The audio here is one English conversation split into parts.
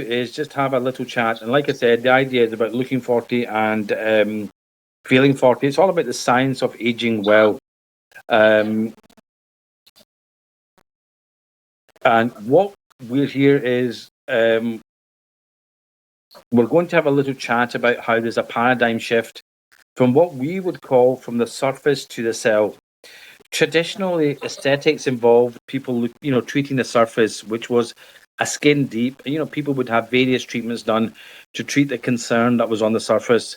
is just have a little chat. And like I said, the idea is about looking 40 and feeling 40. It's all about the science of aging well. And what we're here is we're going to have a little chat about how there's a paradigm shift from what we would call from the surface to the cell. Traditionally, aesthetics involved people, treating the surface, which was a skin deep. People would have various treatments done to treat the concern that was on the surface.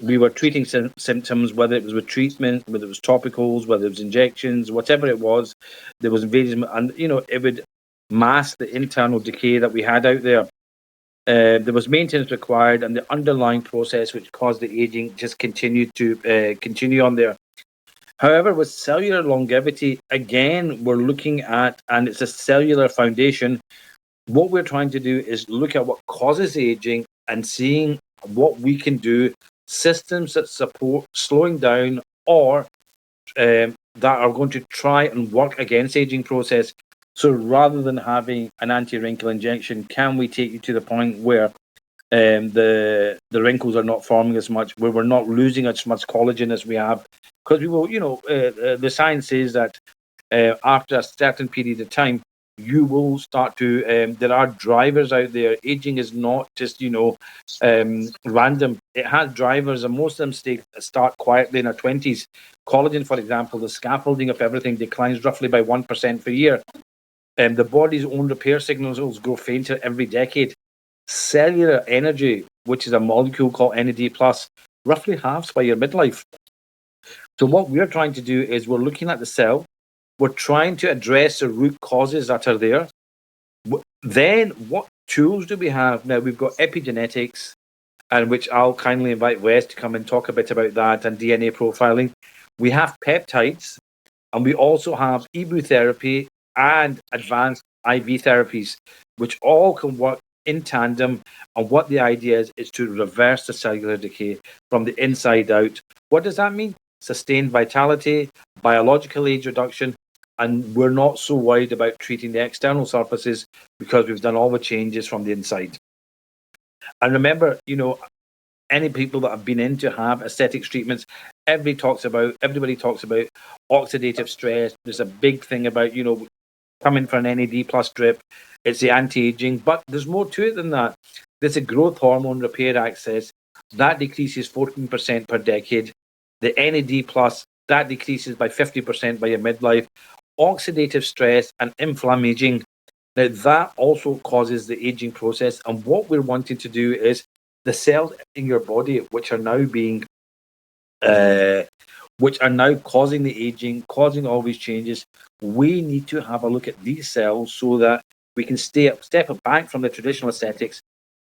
We were treating symptoms, whether it was with treatment, whether it was topicals, whether it was injections, whatever it was. There was various, and it would mask the internal decay that we had out there. There was maintenance required, and the underlying process which caused the aging just continued to continue on there. However, with cellular longevity, again, we're looking at, and it's a cellular foundation. What we're trying to do is look at what causes aging and seeing what we can do, systems that support slowing down or that are going to try and work against aging process. So rather than having an anti-wrinkle injection, can we take you to the point where the wrinkles are not forming as much, where we're not losing as much collagen as we have? Because we will, the science says that after a certain period of time, you will start to, there are drivers out there. Aging is not just, random. It has drivers, and most of them start quietly in our 20s. Collagen, for example, the scaffolding of everything declines roughly by 1% per year. The body's own repair signals grow fainter every decade. Cellular energy, which is a molecule called NAD+, roughly halves by your midlife. So what we're trying to do is we're looking at the cell. We're trying to address the root causes that are there. Then what tools do we have? Now, we've got epigenetics, and which I'll kindly invite Wes to come and talk a bit about that, and DNA profiling. We have peptides, and we also have EBOO therapy and advanced IV therapies, which all can work in tandem. And what the idea is to reverse the cellular decay from the inside out. What does that mean? Sustained vitality, biological age reduction, and we're not so worried about treating the external surfaces because we've done all the changes from the inside. And remember, any people that have been in to have aesthetics treatments, everybody talks about oxidative stress. There's a big thing about, coming for an NAD+ drip. It's the anti-aging, but there's more to it than that. There's a growth hormone repair access that decreases 14% per decade. The NAD+, that decreases by 50% by your midlife. Oxidative stress and inflammation, now that also causes the aging process. And what we're wanting to do is the cells in your body, which are now causing the aging, causing all these changes. We need to have a look at these cells so that we can step back from the traditional aesthetics,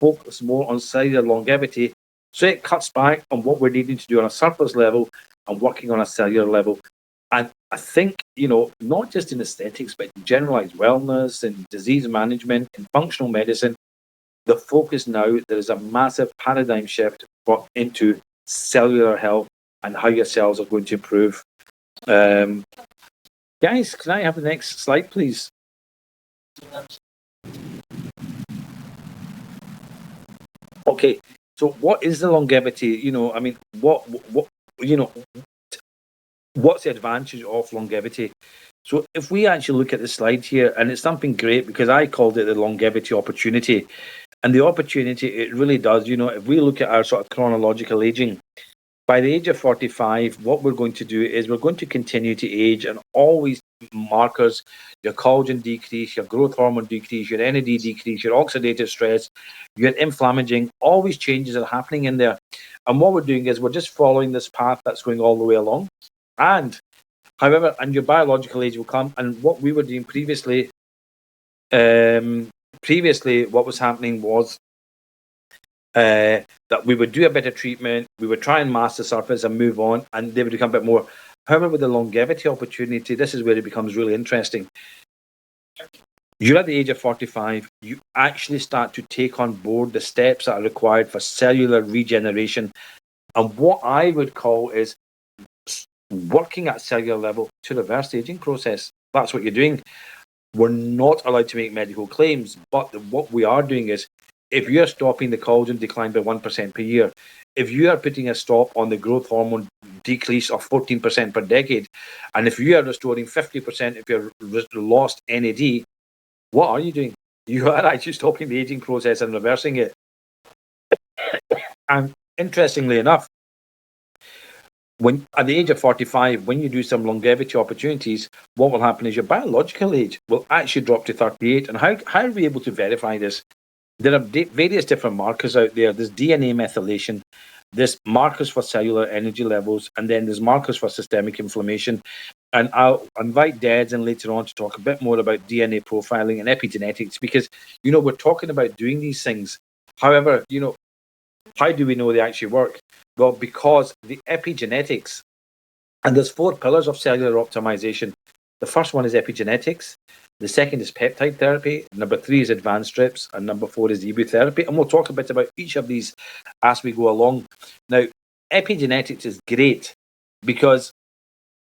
focus more on cellular longevity. So it cuts back on what we're needing to do on a surface level and working on a cellular level. And I think, not just in aesthetics, but in generalized wellness and disease management and functional medicine, the focus now, there is a massive paradigm shift into cellular health and how your cells are going to improve. Guys, can I have the next slide, please? Okay, so what is the longevity? What's the advantage of longevity? So if we actually look at the slide here, and it's something great because I called it the longevity opportunity. And the opportunity, it really does, if we look at our sort of chronological aging, by the age of 45, what we're going to do is we're going to continue to age, and always markers, your collagen decrease, your growth hormone decrease, your NAD decrease, your oxidative stress, your inflammation, all these changes are happening in there. And what we're doing is we're just following this path that's going all the way along. And however, and your biological age will come. And what we were doing previously, what was happening was that we would do a bit of treatment, we would try and mask the surface and move on, and they would become a bit more. However, with the longevity opportunity, this is where it becomes really interesting. You're at the age of 45, you actually start to take on board the steps that are required for cellular regeneration. And what I would call is working at cellular level to reverse the aging process. That's what you're doing. We're not allowed to make medical claims, but what we are doing is if you're stopping the collagen decline by 1% per year, if you are putting a stop on the growth hormone decrease of 14% per decade, and if you are restoring 50% of your lost NAD, what are you doing? You are actually stopping the aging process and reversing it. And interestingly enough, when at the age of 45, when you do some longevity opportunities, what will happen is your biological age will actually drop to 38. And how are we able to verify this? There are various different markers out there. There's DNA methylation, there's markers for cellular energy levels, and then there's markers for systemic inflammation. And I'll invite Des in later on to talk a bit more about DNA profiling and epigenetics, because, we're talking about doing these things. However, how do we know they actually work? Well, because the epigenetics, and there's 4 pillars of cellular optimization. The first one is epigenetics. The second is peptide therapy. Number 3 is advanced strips. And number 4 is EBOO therapy. And we'll talk a bit about each of these as we go along. Now, epigenetics is great because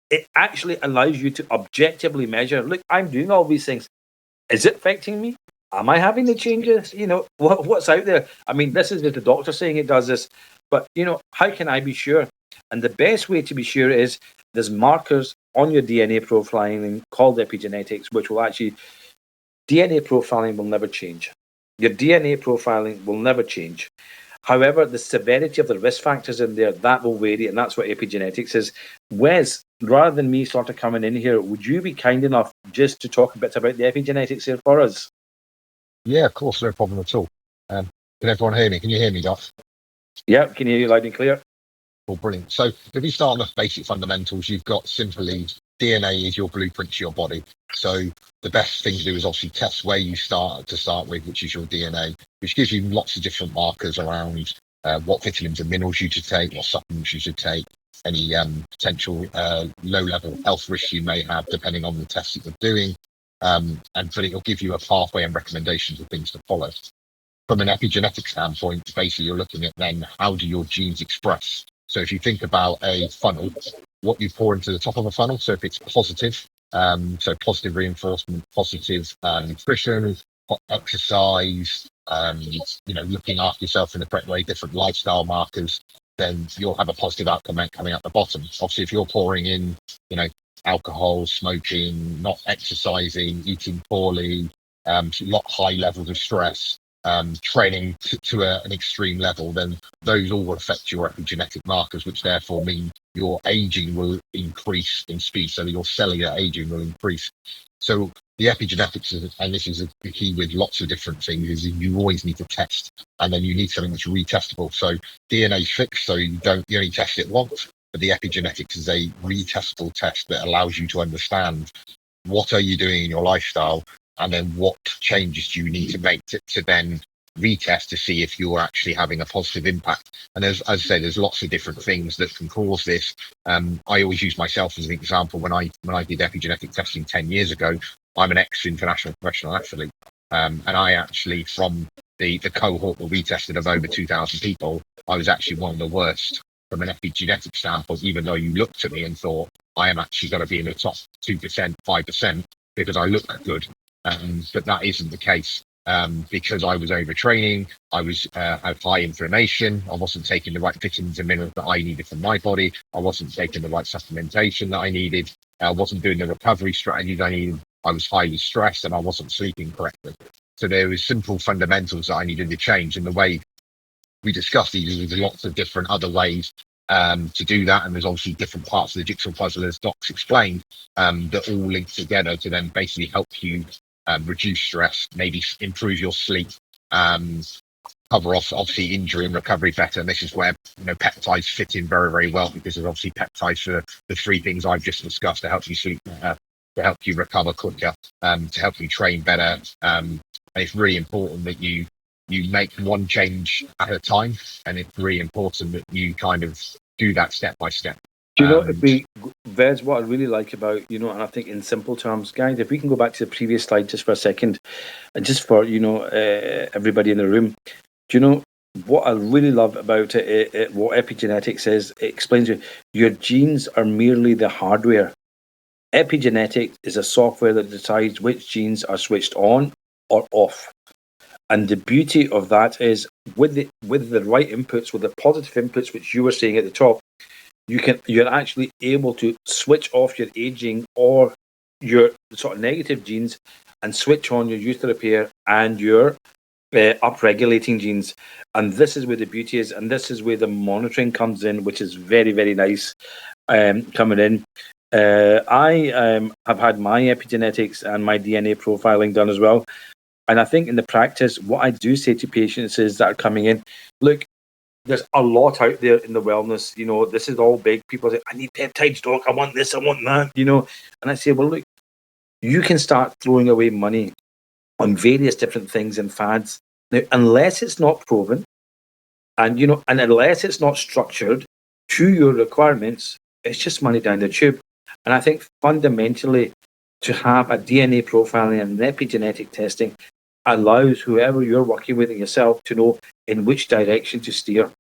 it actually allows you to objectively measure, look, I'm doing all these things. Is it affecting me? Am I having the changes? What's out there? I mean, this is just the doctor saying it does this. But, how can I be sure? And the best way to be sure is there's markers on your DNA profiling called epigenetics, which will actually, DNA profiling will never change. Your DNA profiling will never change. However, the severity of the risk factors in there, that will vary, and that's what epigenetics is. Wes, rather than me sort of coming in here, would you be kind enough just to talk a bit about the epigenetics here for us? Yeah, of course, no problem at all. Can everyone hear me? Can you hear me, Doc? Yeah, can you hear you loud and clear? Well, brilliant. So if you start on the basic fundamentals, you've got simply DNA is your blueprint to your body. So the best thing to do is obviously test where you start with, which is your DNA, which gives you lots of different markers around what vitamins and minerals you should take, what supplements you should take, any potential low-level health risks you may have, depending on the test that you're doing. But it'll give you a pathway and recommendations of things to follow. From an epigenetic standpoint, basically you're looking at then how do your genes express. So if you think about a funnel, what you pour into the top of a funnel, so if it's positive, so positive reinforcement, positive nutrition, exercise, looking after yourself in the correct way, different lifestyle markers, then you'll have a positive outcome coming out the bottom. Obviously, if you're pouring in, alcohol, smoking, not exercising, eating poorly, lot high levels of stress, training to an extreme level, then those all will affect your epigenetic markers, which therefore mean your aging will increase in speed. So your cellular aging will increase. So the epigenetics, and this is the key with lots of different things, is you always need to test, and then you need something that's retestable. So DNA is fixed, so you only test it once. But the epigenetics is a retestable test that allows you to understand what are you doing in your lifestyle, and then what changes do you need to make to then retest to see if you're actually having a positive impact. And as I say, there's lots of different things that can cause this. I always use myself as an example. When I did epigenetic testing 10 years ago, I'm an ex-international professional athlete. And I actually, from the cohort that we tested of over 2,000 people, I was actually one of the worst from an epigenetic standpoint, even though you looked at me and thought, I am actually going to be in the top 2%, 5%, because I look good. But that isn't the case, because I was overtraining, I was had high inflammation, I wasn't taking the right vitamins and minerals that I needed from my body, I wasn't taking the right supplementation that I needed, I wasn't doing the recovery strategies I needed, I was highly stressed, and I wasn't sleeping correctly. So there was simple fundamentals that I needed to change. And the way we discussed these, there's lots of different other ways to do that, and there's obviously different parts of the jigsaw puzzle, as Doc's explained, that all link together to then basically help you reduce stress, maybe improve your sleep, cover off obviously injury and recovery better. And this is where peptides fit in very, very well, because there's obviously peptides for the 3 things I've just discussed to help you sleep better, to help you recover quicker, to help you train better. And it's really important that you make one change at a time, and it's really important that you kind of do that step by step. Do you know, Vez, what I really like about, and I think in simple terms, guys, if we can go back to the previous slide just for a second, and just for, everybody in the room, do you know, what I really love about it, what epigenetics is, it explains to you, your genes are merely the hardware. Epigenetics is a software that decides which genes are switched on or off. And the beauty of that is with the right inputs, with the positive inputs, which you were saying at the top, you're actually able to switch off your aging or your sort of negative genes and switch on your youth repair and your upregulating genes. And this is where the beauty is, and this is where the monitoring comes in, which is very, very nice coming in. I have had my epigenetics and my DNA profiling done as well. And I think in the practice, what I do say to patients is that are coming in, look, there's a lot out there in the wellness. This is all big. People say, I need peptides, doc. I want this, I want that, And I say, well, look, you can start throwing away money on various different things and fads. Now, unless it's not proven and unless it's not structured to your requirements, it's just money down the tube. And I think fundamentally to have a DNA profiling and epigenetic testing allows whoever you're working with and yourself to know in which direction to steer.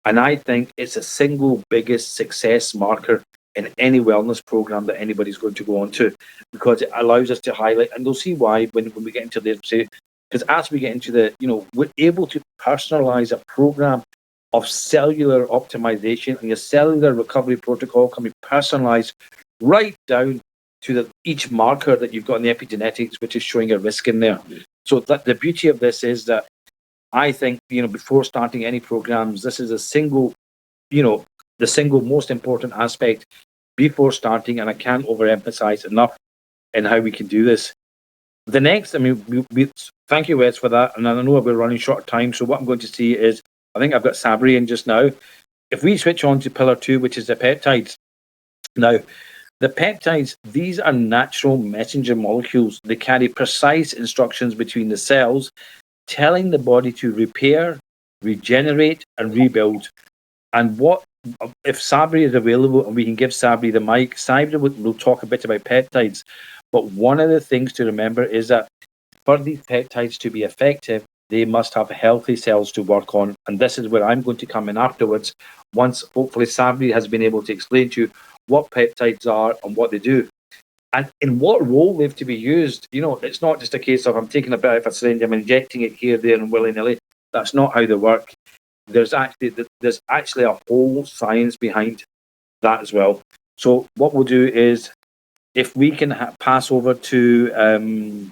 And I think it's a single biggest success marker in any wellness program that anybody's going to go on to, because it allows us to highlight, and you'll see why when we get into this, because as we get into we're able to personalize a program of cellular optimization, and your cellular recovery protocol can be personalized right down to each marker that you've got in the epigenetics, which is showing a risk in there. So that the beauty of this is that I think, before starting any programs, this is the single most important aspect before starting, and I can't overemphasize enough in how we can do this. The next, we thank you, Wes, for that, and I know we're running short of time, so what I'm going to see is, I think I've got Sabri in just now. If we switch on to pillar 2, which is the peptides. Now, the peptides, these are natural messenger molecules. They carry precise instructions between the cells, telling the body to repair, regenerate, and rebuild. And if Sabri is available and we can give Sabri the mic, Sabri will talk a bit about peptides. But one of the things to remember is that for these peptides to be effective, they must have healthy cells to work on. And this is where I'm going to come in afterwards, once hopefully Sabri has been able to explain to you what peptides are and what they do. And in what role they have to be used. It's not just a case of I'm taking a bit of a syringe, I'm injecting it here, there, and willy-nilly. That's not how they work. There's actually a whole science behind that as well. So what we'll do is, if we can pass over to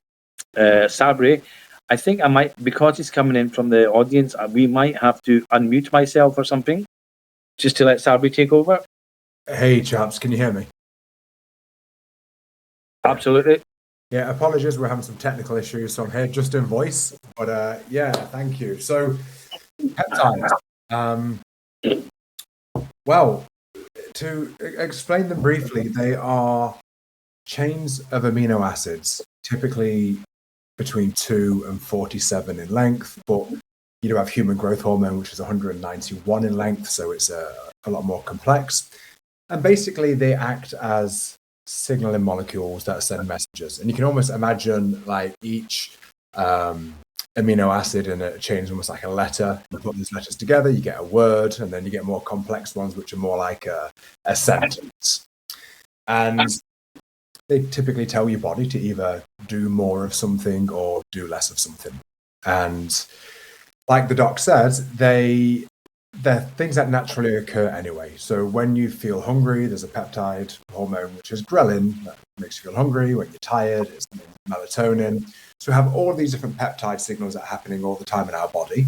Sabri, I think I might, because he's coming in from the audience, we might have to unmute myself or something, just to let Sabri take over. Hey chaps, can you hear me? Absolutely. Yeah, apologies, we're having some technical issues, so I'm here just in voice. But yeah, thank you. So, peptides. Well, to explain them briefly, they are chains of amino acids, typically between 2 and 47 in length, but you do have human growth hormone, which is 191 in length, so it's a lot more complex. And basically, they act as signaling molecules that send messages. And you can almost imagine like each amino acid in a chain is almost like a letter. You put these letters together, you get a word, and then you get more complex ones, which are more like a sentence. And they typically tell your body to either do more of something or do less of something. And like the doc says, they're things that naturally occur anyway. So when you feel hungry, there's a peptide hormone, which is ghrelin, that makes you feel hungry. When you're tired, it's melatonin. So we have all these different peptide signals that are happening all the time in our body.